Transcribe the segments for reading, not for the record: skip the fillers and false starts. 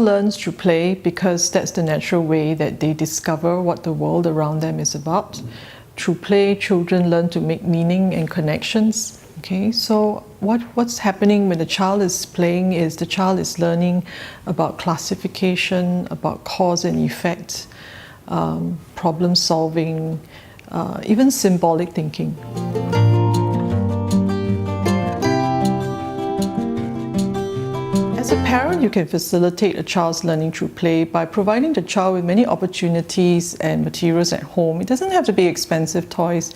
learns through play because that's the natural way that they discover what the world around them is about. Through play, children learn to make meaning and connections. Okay, so what's happening when the child is playing is the child is learning about classification, about cause and effect, problem solving, even symbolic thinking. As a parent, you can facilitate a child's learning through play by providing the child with many opportunities and materials at home. It doesn't have to be expensive toys.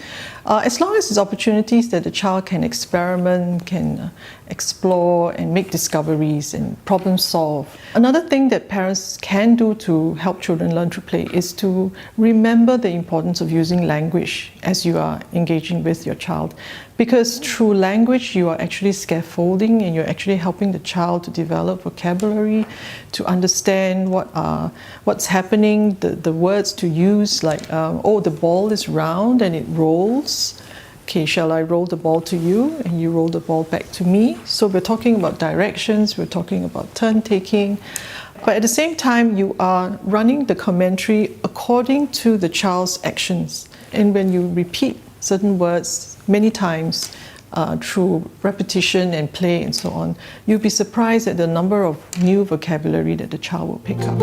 As long as there's opportunities that the child can experiment, can explore and make discoveries and problem solve. Another thing that parents can do to help children learn through play is to remember the importance of using language as you are engaging with your child. Because through language, you are actually scaffolding and you're actually helping the child to develop vocabulary, to understand what's happening, the words to use, like, oh, the ball is round and it rolls. Okay, shall I roll the ball to you? And you roll the ball back to me. So we're talking about directions, we're talking about turn taking. But at the same time, you are running the commentary according to the child's actions. And when you repeat certain words many times through repetition and play and so on, you'll be surprised at the number of new vocabulary that the child will pick up.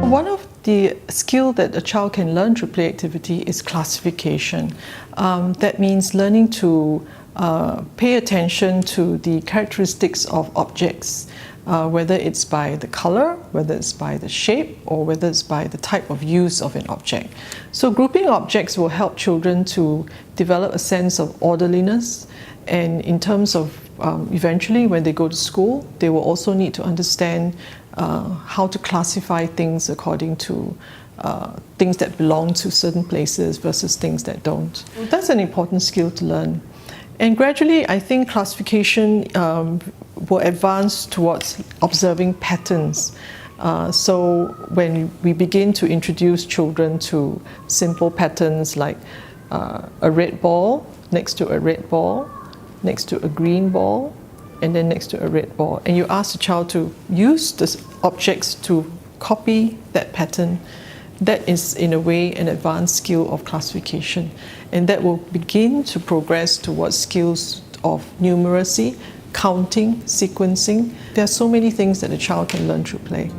One of the skill that a child can learn through play activity is classification. That means learning to pay attention to the characteristics of objects, whether it's by the color, whether it's by the shape, or whether it's by the type of use of an object. So grouping objects will help children to develop a sense of orderliness, and in terms of eventually when they go to school, they will also need to understand how to classify things according to things that belong to certain places versus things that don't. That's an important skill to learn. And gradually, I think classification will advance towards observing patterns. So when we begin to introduce children to simple patterns like a red ball next to a red ball, next to a green ball, and then next to a red ball, and you ask the child to use the objects to copy that pattern, that is in a way an advanced skill of classification, and that will begin to progress towards skills of numeracy, counting, sequencing. There are so many things that a child can learn through play.